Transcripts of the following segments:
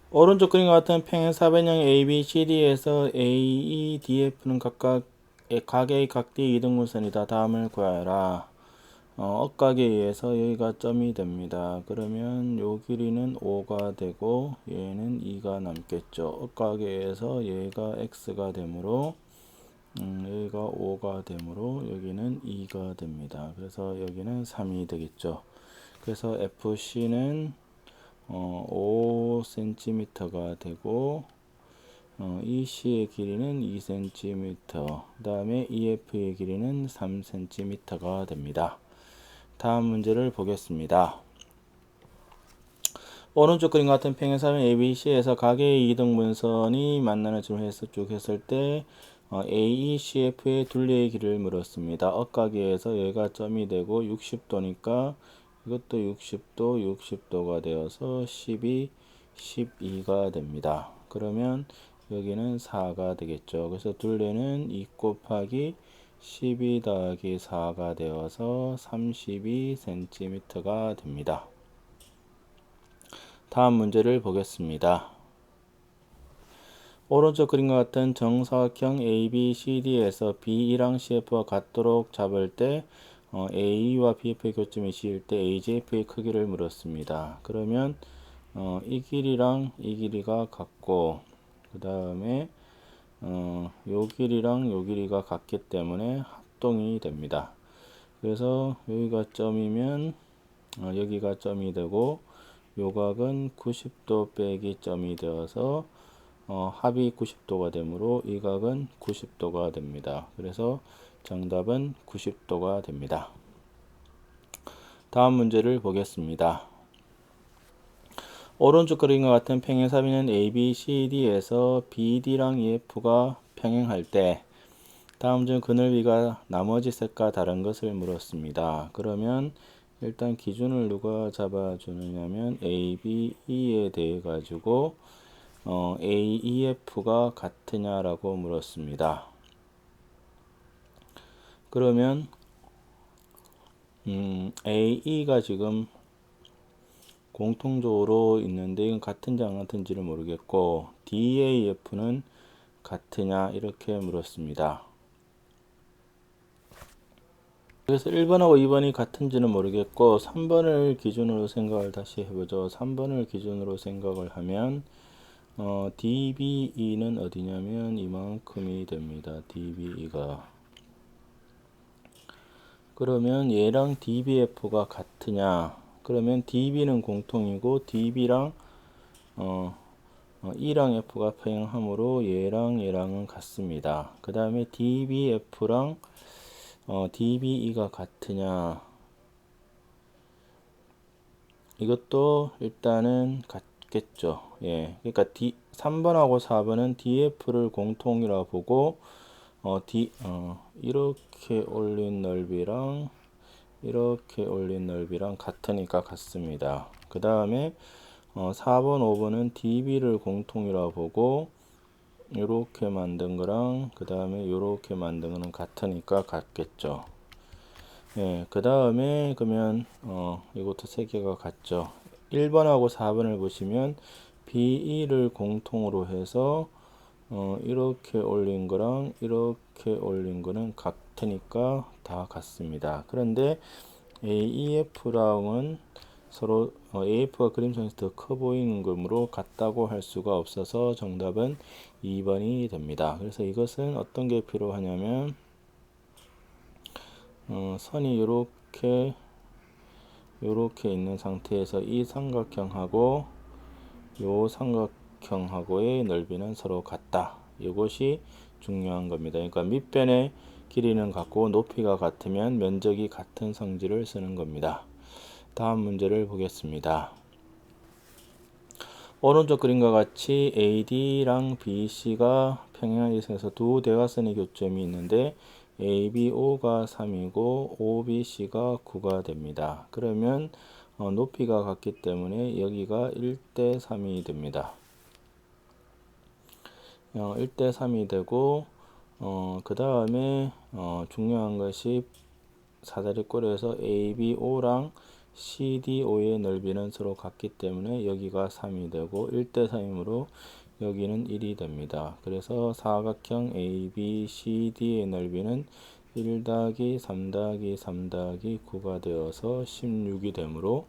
오른쪽 그림과 같은 평행사변형 ABCD에서 AEDF는 각각 각의 각뒤 이등분선이다. 다음을 구하라. 억각에 의해서 여기가 점이 됩니다. 그러면 요 길이는 5가 되고 얘는 2가 남겠죠. 억각에 의해서 얘가 x가 되므로 여기가 5가 되므로 여기는 2가 됩니다. 그래서 여기는 3이 되겠죠. 그래서 FC는 5cm가 되고 EC의 길이는 2cm, 그 다음에 EF의 길이는 3cm가 됩니다. 다음 문제를 보겠습니다. 오른쪽 그림 같은 평행사변 ABC에서 각의 이등분선이 만나는 점을 해서 쭉 했을 때 AECF의 둘레의 길이를 물었습니다. 억각에 의해서 여기가 점이 되고 60도니까 이것도 60도, 60도가 되어서 12, 12가 됩니다. 그러면 여기는 4가 되겠죠. 그래서 둘레는 2 곱하기 12 더하기 4가 되어서 32cm가 됩니다. 다음 문제를 보겠습니다. 오른쪽 그림과 같은 정사각형 ABCD에서 B랑 CF가 같도록 잡을 때 A와 BF의 교점이 C일 때 AGF의 크기를 물었습니다. 그러면 이 길이랑 이 길이가 같고 그 다음에 요 길이랑 요 길이가 같기 때문에 합동이 됩니다. 그래서 여기가 점이면 여기가 점이 되고 요각은 90도 빼기 점이 되어서 합이 90도가 되므로 이 각은 90도가 됩니다. 그래서 정답은 90도가 됩니다. 다음 문제를 보겠습니다. 오른쪽 그림과 같은 평행사변은 ABCD에서 BD랑 EF가 평행할 때 다음 중 그 넓이가 나머지 셋과 다른 것을 물었습니다. 그러면 일단 기준을 누가 잡아주느냐면 ABE에 대해 가지고 AEF가 같으냐라고 물었습니다. 그러면 AE가 지금 공통적으로 있는데 이건 같은지 안 같은지를 모르겠고 DAF는 같으냐 이렇게 물었습니다. 그래서 1번하고 2번이 같은지는 모르겠고 3번을 기준으로 생각을 다시 해보죠. 3번을 기준으로 생각을 하면 DBE는 어디냐면 이만큼이 됩니다. DBE가 그러면 얘랑 DBF가 같으냐 그러면 DB는 공통이고 DB랑 E랑 F가 평행하므로 얘랑 얘랑은 같습니다. 그 다음에 DBF랑 DBE가 같으냐 이것도 일단은 같겠죠. 예, 그러니까 3번하고 4번은 DF를 공통이라 보고 이렇게 올린 넓이랑 이렇게 올린 넓이랑 같으니까 같습니다. 그 다음에 4번, 5번은 DB를 공통이라 보고 이렇게 만든 거랑 그 다음에 이렇게 만든 거는 같으니까 같겠죠. 예, 그 다음에 그러면 이것도 세 개가 같죠. 1번하고 4번을 보시면 BE를 공통으로 해서 이렇게 올린 거랑 이렇게 올린 거는 같으니까 다 같습니다. 그런데 AEF랑은 서로 AF가 그림상에서 더 커 보이는 거므로 같다고 할 수가 없어서 정답은 2번이 됩니다. 그래서 이것은 어떤 게 필요하냐면 선이 이렇게 있는 상태에서 이 삼각형하고 요 삼각형하고의 넓이는 서로 같다. 이것이 중요한 겁니다. 그러니까 밑변의 길이는 같고 높이가 같으면 면적이 같은 성질을 쓰는 겁니다. 다음 문제를 보겠습니다. 오른쪽 그림과 같이 AD랑 BC가 평행한 일선에서 두 대각선의 교점이 있는데 ABO가 3이고 OBC가 9가 됩니다. 그러면 높이가 같기 때문에 여기가 1대 3이 됩니다. 1대 3이 되고 그 다음에 중요한 것이 사다리꼴에서 ABO랑 CDO의 넓이는 서로 같기 때문에 여기가 3이 되고 1대 3이므로 여기는 1이 됩니다. 그래서 사각형 ABCD의 넓이는 1 더하기 3 더하기 3 더하기 9가 되어서 16이 되므로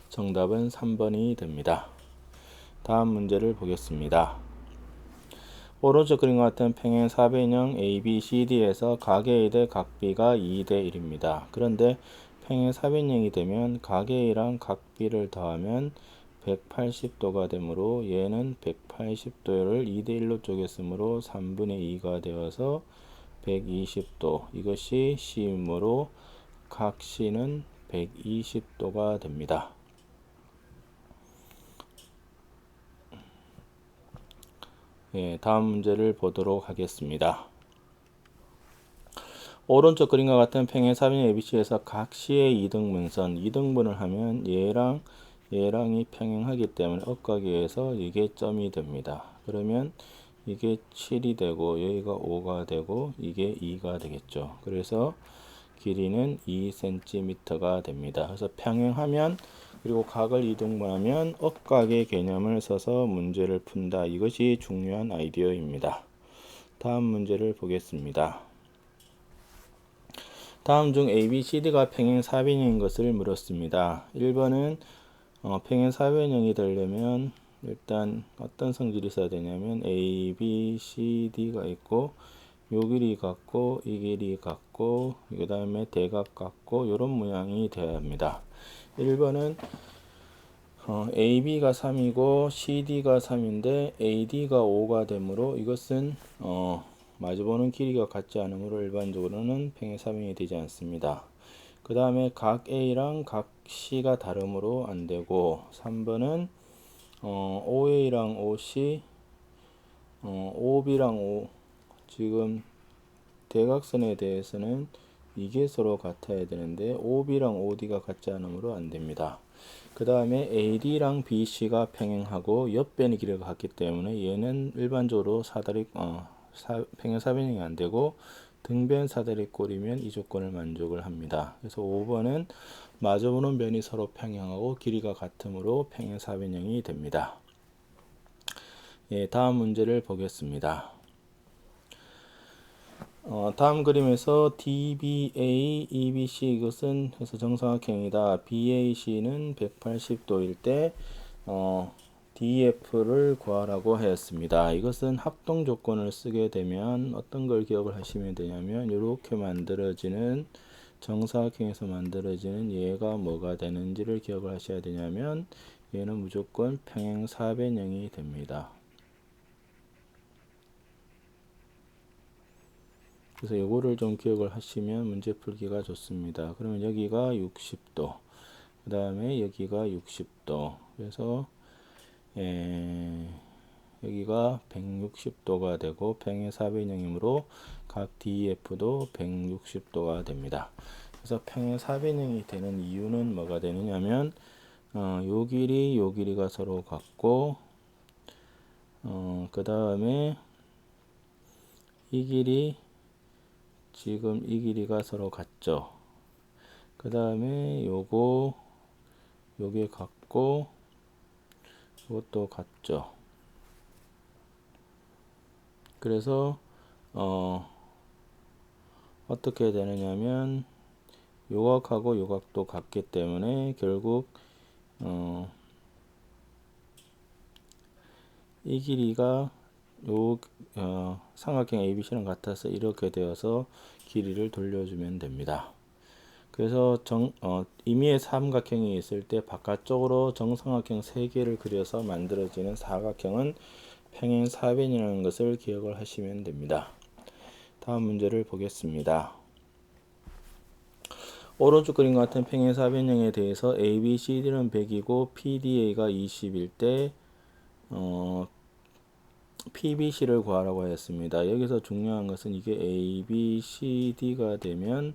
정답은 3번이 됩니다. 다음 문제를 보겠습니다. 오른쪽 그림과 같은 평행 사변형 ABCD에서 각 A 대 각 B가 2대 1입니다. 그런데 평행 사변형이 되면 각 A랑 각 B를 더하면 180도가 되므로 얘는 180도를 2대 1로 쪼갰으므로 3분의 2가 되어서 120도, 이것이 C이므로 각 C는 120도가 됩니다. 다음 문제를 보도록 하겠습니다. 오른쪽 그림과 같은 평행 사변형 ABC에서 각 C의 2등분선, 2등분을 하면 얘랑이 평행하기 때문에 억각에서 이게 점이 됩니다. 그러면 이게 7이 되고 여기가 5가 되고 이게 2가 되겠죠. 그래서 길이는 2cm가 됩니다. 그래서 평행하면 그리고 각을 이등분하면 억각의 개념을 써서 문제를 푼다. 이것이 중요한 아이디어입니다. 다음 문제를 보겠습니다. 다음 중 ABCD가 평행 사변형인 것을 물었습니다. 1번은 평행 사변형이 되려면 일단 어떤 성질이 있어야 되냐면 ABCD가 있고 요 길이 같고 이 길이 같고 그 다음에 대각 같고 이런 모양이 되어야 합니다. 1번은 AB가 3이고 CD가 3인데 AD가 5가 되므로 이것은 마주보는 길이가 같지 않으므로 일반적으로는 평행 사변형이 되지 않습니다. 그 다음에 각 A랑 각 C가 다르므로 안 되고 3번은 OA랑 OC, OB랑 O 지금 대각선에 대해서는 이게 서로 같아야 되는데 OB랑 OD가 같지 않으므로 안 됩니다. 그 다음에 AD랑 BC가 평행하고 옆변의 길이가 같기 때문에 얘는 일반적으로 평행 사변형이 안 되고 등변 사다리꼴이면 이 조건을 만족을 합니다. 그래서 5번은 마주보는 변이 서로 평행하고 길이가 같으므로 평행 사변형이 됩니다. 다음 문제를 보겠습니다. 다음 그림에서 DBA, EBC 이것은 그래서 정사각형이다. BAC는 180도일 때 DF를 구하라고 하였습니다. 이것은 합동 조건을 쓰게 되면 어떤 걸 기억을 하시면 되냐면 이렇게 만들어지는 정사각형에서 만들어지는 얘가 뭐가 되는지를 기억을 하셔야 되냐면 얘는 무조건 평행 사변형이 됩니다. 그래서 요거를 좀 기억을 하시면 문제 풀기가 좋습니다. 그러면 여기가 60도, 그 다음에 여기가 60도, 그래서 여기가 160도가 되고 평행 사변형이므로 각 DF도 160도가 됩니다. 그래서 평행 사변형이 되는 이유는 뭐가 되느냐면 요 길이가 서로 같고 그 다음에 이 길이 지금 이 길이가 서로 같죠. 그 다음에 요게 같고 이것도 같죠. 그래서 어떻게 되느냐면 요각하고 요각도 같기 때문에 결국 이 길이가 삼각형 ABC랑 같아서 이렇게 되어서 길이를 돌려주면 됩니다. 그래서 임의의 삼각형이 있을 때 바깥쪽으로 정삼각형 3개를 그려서 만들어지는 사각형은 평행 사변이라는 것을 기억을 하시면 됩니다. 다음 문제를 보겠습니다. 오른쪽 그림과 같은 평행 사변형에 대해서 ABCD는 100이고 PDA가 20일 때 PBC를 구하라고 했습니다. 여기서 중요한 것은 이게 ABCD가 되면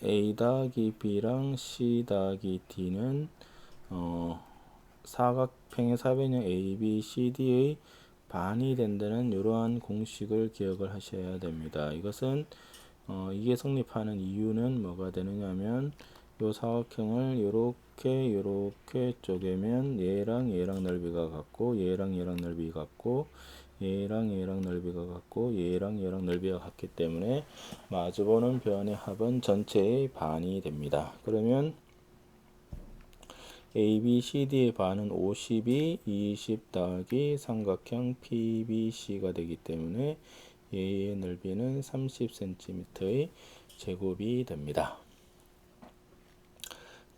A 더하기 B랑 C 더하기 D는 평행 사변형 ABCD의 반이 된다는 이러한 공식을 기억을 하셔야 됩니다. 이것은 이게 성립하는 이유는 뭐가 되느냐면 요 사각형을 요렇게 쪼개면 얘랑 넓이가 같고 얘랑 넓이가 같고 얘랑 넓이가 같고 얘랑 넓이가 같기 때문에 마주보는 변의 합은 전체의 반이 됩니다. 그러면 ABCD의 반은 52, 20 더하기 삼각형 PBC가 되기 때문에 얘의 넓이는 30cm의 제곱이 됩니다.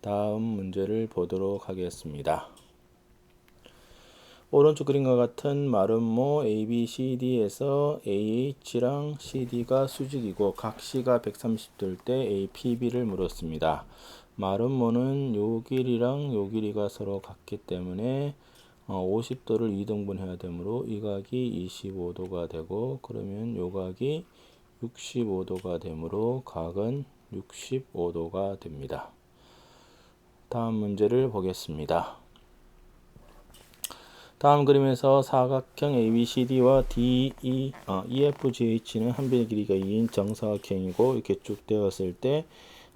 다음 문제를 보도록 하겠습니다. 오른쪽 그림과 같은 마름모 ABCD에서 AH랑 CD가 수직이고 각시가 130 될 때 APB를 물었습니다. 마름모는 요 길이랑 요 길이가 서로 같기 때문에 50도를 2등분 해야 되므로 이 각이 25도가 되고 그러면 요 각이 65도가 되므로 각은 65도가 됩니다. 다음 문제를 보겠습니다. 다음 그림에서 사각형 ABCD와 EFGH는 한 변의 길이가 2인 정사각형이고 이렇게 쭉 되었을 때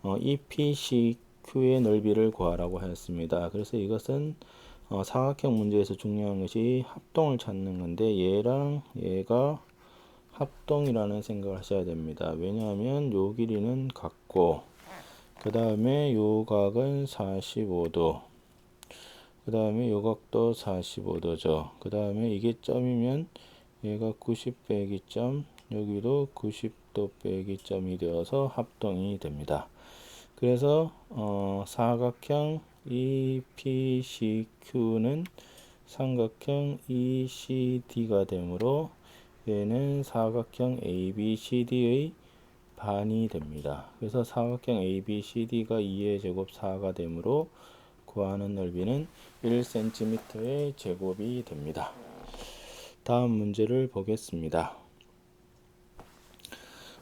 EPCQ의 넓이를 구하라고 하였습니다. 그래서 이것은 사각형 문제에서 중요한 것이 합동을 찾는 건데 얘랑 얘가 합동이라는 생각을 하셔야 됩니다. 왜냐하면 요 길이는 같고 그 다음에 요 각은 45도 그 다음에 요 각도 45도죠. 그 다음에 이게 점이면 얘가 90 빼기 점 여기도 90도 빼기 점이 되어서 합동이 됩니다. 그래서 사각형 EPCQ는 삼각형 ECD가 되므로 얘는 사각형 ABCD의 반이 됩니다. 그래서 사각형 ABCD가 2의 제곱 4가 되므로 구하는 넓이는 1cm의 제곱이 됩니다. 다음 문제를 보겠습니다.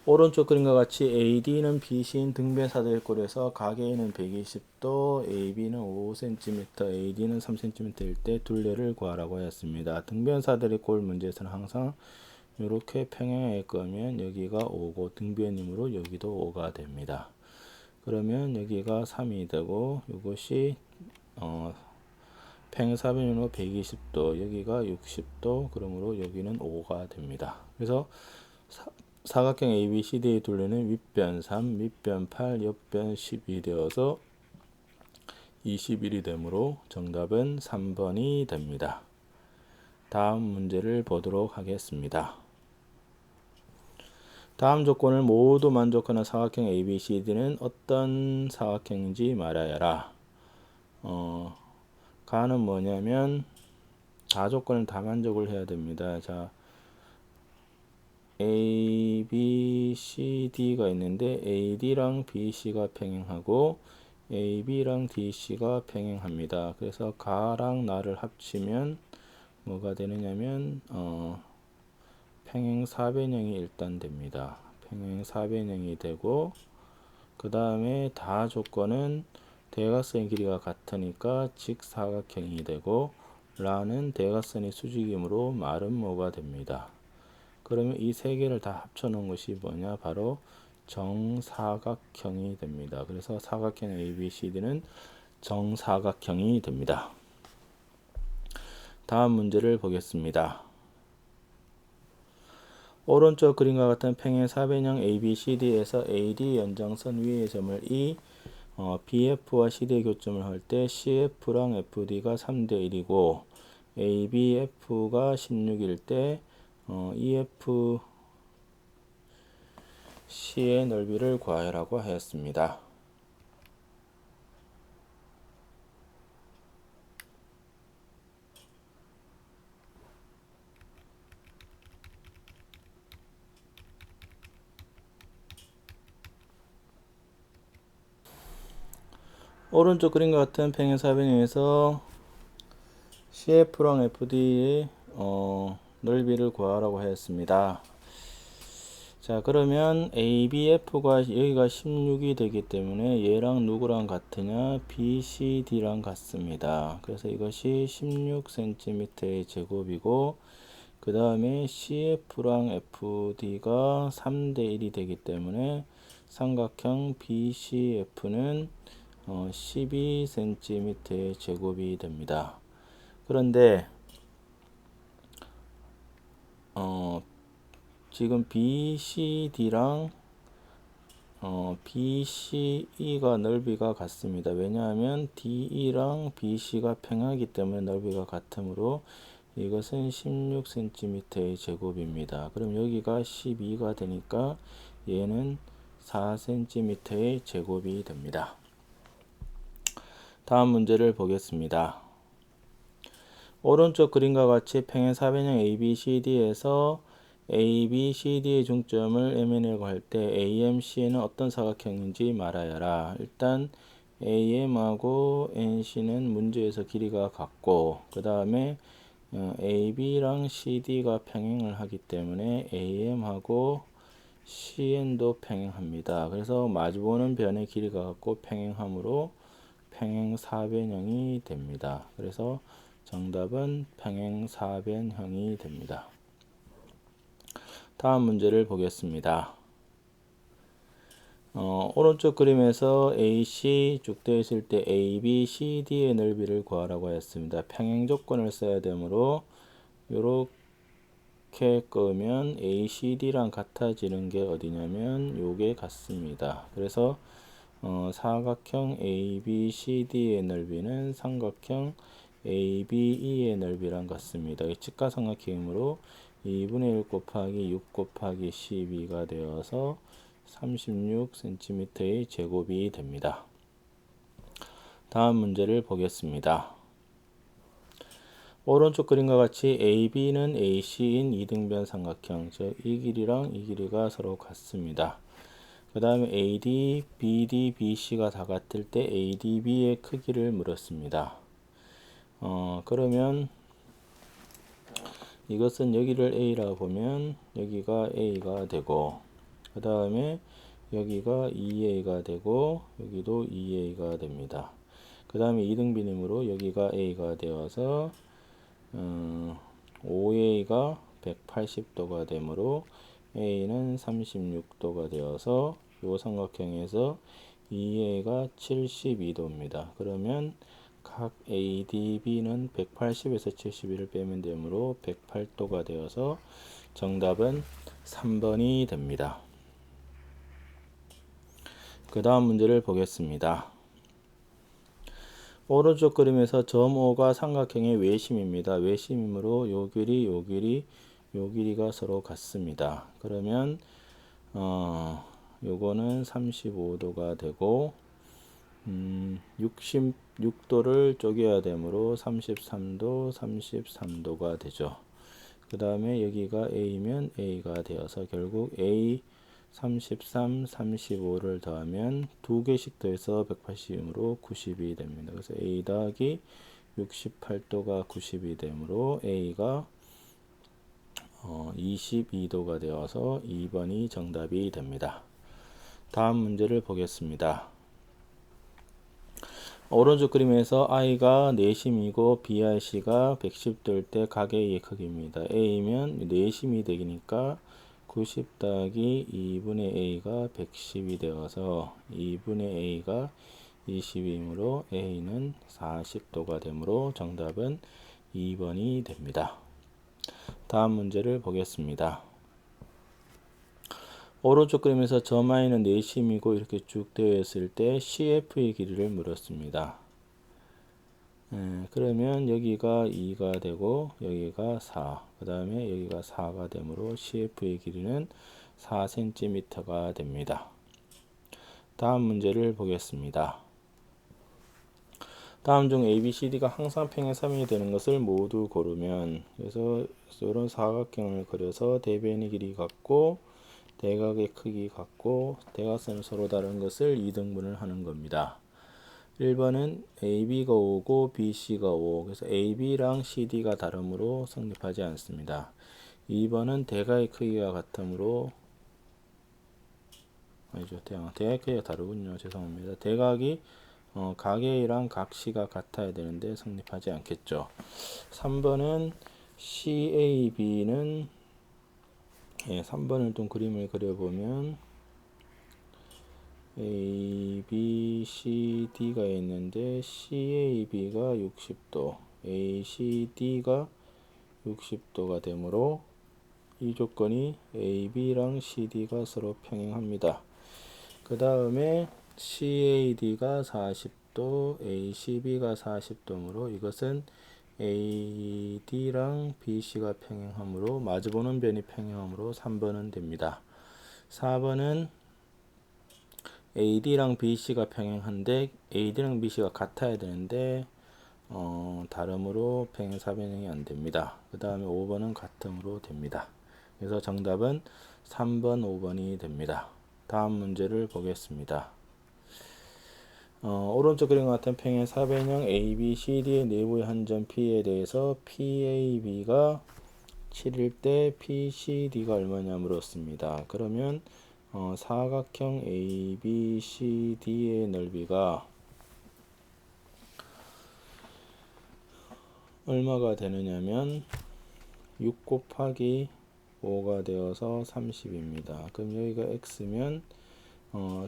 오른쪽 그림과 같이 AD는 BC인 등변사들의 꼴에서 각 A는 120도, AB는 5cm, AD는 3cm일 때 둘레를 구하라고 하였습니다. 등변사들의 꼴 문제에서는 항상 이렇게 평행할 거면 여기가 5고 등변이므로 여기도 5가 됩니다. 그러면 여기가 3이 되고 이것이 평행사변으로 120도 여기가 60도 그러므로 여기는 5가 됩니다. 그래서 사각형 ABCD의 둘레는 윗변 3, 밑변 8, 옆변 10이 되어서 21이 되므로 정답은 3번이 됩니다. 다음 문제를 보도록 하겠습니다. 다음 조건을 모두 만족하는 사각형 ABCD는 어떤 사각형인지 말하여라. 가는 뭐냐면 다 조건을 다 만족을 해야 됩니다. 자, A, B, C, D가 있는데 AD랑 BC가 평행하고 AB랑 DC가 평행합니다. 그래서 가랑 나를 합치면 뭐가 되느냐면 평행사변형이 일단 됩니다. 평행사변형이 되고 그 다음에 다 조건은 대각선의 길이가 같으니까 직사각형이 되고 라는 대각선의 수직이므로 마름모가 됩니다. 그러면 이 세 개를 다 합쳐 놓은 것이 뭐냐? 바로 정사각형이 됩니다. 그래서 사각형 ABCD는 정사각형이 됩니다. 다음 문제를 보겠습니다. 오른쪽 그림과 같은 평행사변형 ABCD에서 AD 연장선 위의 점을 BF와 CD의 교점을 할 때 CF랑 FD가 3대 1이고 ABF가 16일 때 EFC의 넓이를 구하라고 하였습니다. 오른쪽 그림과 같은 평행사변형에서 CF랑 FD의 넓이를 구하라고 하였습니다. 자, 그러면 ABF가 여기가 16이 되기 때문에 얘랑 누구랑 같으냐? BCD랑 같습니다. 그래서 이것이 16cm의 제곱이고 그 다음에 CF랑 FD가 3대 1이 되기 때문에 삼각형 BCF는 12cm의 제곱이 됩니다. 그런데 지금 BCD랑 BCE가 넓이가 같습니다. 왜냐하면 DE랑 BC가 평하기 때문에 넓이가 같으므로 이것은 16cm의 제곱입니다. 그럼 여기가 12가 되니까 얘는 4cm의 제곱이 됩니다. 다음 문제를 보겠습니다. 오른쪽 그림과 같이 평행 사변형 ABCD에서 ABCD의 중점을 MN이라고 할 때 AMC는 어떤 사각형인지 말하여라. 일단 AM하고 NC는 문제에서 길이가 같고 그 다음에 AB랑 CD가 평행을 하기 때문에 AM하고 CN도 평행합니다. 그래서 마주보는 변의 길이가 같고 평행하므로 평행사변형이 됩니다. 그래서 정답은 평행사변형이 됩니다. 다음 문제를 보겠습니다. 오른쪽 그림에서 AC 쭉 되어 있을 때 AB, CD의 넓이를 구하라고 했습니다. 평행 조건을 써야 되므로 이렇게 끄면 ACD랑 같아지는 게 어디냐면 요게 같습니다. 그래서 사각형 ABCD의 넓이는 삼각형 ABE의 넓이랑 같습니다. 직가삼각형이므로 2분의 1 곱하기 6 곱하기 12가 되어서 36cm의 제곱이 됩니다. 다음 문제를 보겠습니다. 오른쪽 그림과 같이 AB는 AC인 이등변 삼각형, 즉 이 길이랑 이 길이가 서로 같습니다. 그 다음에 AD, BD, BC가 다 같을 때 ADB의 크기를 물었습니다. 그러면 이것은 여기를 A라고 보면 여기가 A가 되고 그 다음에 여기가 2A가 되고 여기도 2A가 됩니다. 그 다음에 이등변이므로 여기가 A가 되어서 5A가 180도가 되므로 A는 36도가 되어서 이 삼각형에서 2A가 72도입니다. 그러면 각 ADB는 180에서 72를 빼면 되므로 108도가 되어서 정답은 3번이 됩니다. 그 다음 문제를 보겠습니다. 오른쪽 그림에서 점 O가 삼각형의 외심입니다. 외심이므로 요 길이, 요 길이, 요 길이가 서로 같습니다. 그러면 요거는 35도가 되고 66도를 쪼개야 되므로 33도, 33도가 되죠. 그 다음에 여기가 A면 A가 되어서 결국 A 33, 35를 더하면 두 개씩 더해서 180이므로 90이 됩니다. 그래서 A 더하기 68도가 90이 되므로 A가 22도가 되어서 2번이 정답이 됩니다. 다음 문제를 보겠습니다. 오른쪽 그림에서 I가 내심이고 BRC가 110도일 때 각의 크기입니다. A면 내심이 되니까 90 더하기 2분의 A가 110이 되어서 2분의 A가 20이므로 A는 40도가 되므로 정답은 2번이 됩니다. 다음 문제를 보겠습니다. 오른쪽 그림에서 점 I는 내심이고 이렇게 쭉 되어 있을 때 CF의 길이를 물었습니다. 그러면 여기가 2가 되고 여기가 4, 그 다음에 여기가 4가 되므로 CF의 길이는 4cm가 됩니다. 다음 문제를 보겠습니다. 다음 중 ABCD가 항상 평행사변이 되는 것을 모두 고르면, 그래서 이런 사각형을 그려서 대변의 길이 같고 대각의 크기 같고 대각선을 서로 다른 것을 2등분을 하는 겁니다. 1번은 AB가 5고 BC가 5, 그래서 AB랑 CD가 다르므로 성립하지 않습니다. 2번은 대각의 크기가 같으므로 아니죠, 대각의 크기가 다르군요. 죄송합니다. 대각이 각 A랑 각 C가 같아야 되는데 성립하지 않겠죠. 3번은 CAB는 3번을 좀 그림을 그려보면 A, B, C, D가 있는데 CAB가 60도, ACD가 60도가 되므로 이 조건이 AB랑 CD가 서로 평행합니다. 그 다음에 CAD가 40도, ACB가 40도므로 이것은 AD랑 BC가 평행하므로 마주보는 변이 평행하므로 3번은 됩니다. 4번은 AD랑 BC가 평행한데 AD랑 BC가 같아야 되는데 다름으로 평행사변형이 안 됩니다. 그 다음에 5번은 같음으로 됩니다. 그래서 정답은 3번, 5번이 됩니다. 다음 문제를 보겠습니다. 오른쪽 그림과 같은 평행사변형 ABCD의 내부의 한 점 P에 대해서 PAB가 7일 때 PCD가 얼마냐 물었습니다. 그러면 사각형 ABCD의 넓이가 얼마가 되느냐면 6 곱하기 5가 되어서 30입니다. 그럼 여기가 x면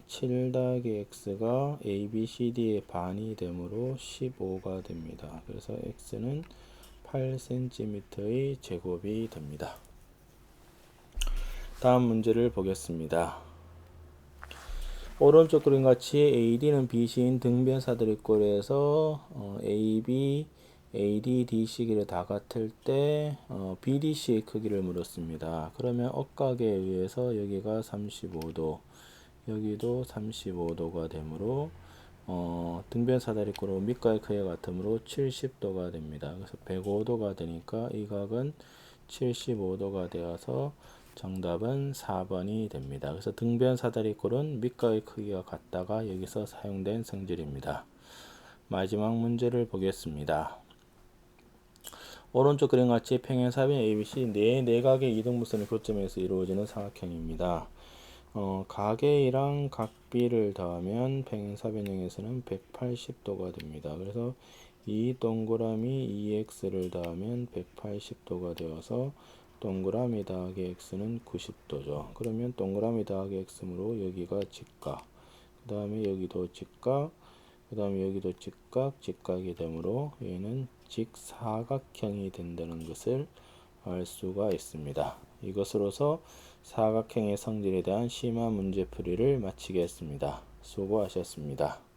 7 더하기 x가 ABCD의 반이 되므로 15가 됩니다. 그래서 x는 8cm의 제곱이 됩니다. 다음 문제를 보겠습니다. 오른쪽 그림같이 AD는 BC인 등변사들의 꼴에서 AB, AD, DC기를 다 같을 때 BDC의 크기를 물었습니다. 그러면 억각에 의해서 여기가 35도, 여기도 35도가 되므로 등변사다리 꼴로 밑각의 크기가 같으므로 70도가 됩니다. 그래서 105도가 되니까 이 각은 75도가 되어서 정답은 4번이 됩니다. 그래서 등변사다리 꼴은 밑각의 크기가 같다가 여기서 사용된 성질입니다. 마지막 문제를 보겠습니다. 오른쪽 그림같이 평행사변 ABC 네 내각의 이등분선의 교점에서 이루어지는 사각형입니다. 각 A랑 각 B를 더하면 평행사변형에서는 180도가 됩니다. 그래서 이 동그라미 EX를 더하면 180도가 되어서 동그라미 더하기 X는 90도죠. 그러면 동그라미 더하기 X므로 여기가 직각, 그 다음에 여기도 직각, 그 다음에 여기도 직각, 직각이 되므로 얘는 직사각형이 된다는 것을 알 수가 있습니다. 이것으로서 사각형의 성질에 대한 심화 문제풀이를 마치겠습니다. 수고하셨습니다.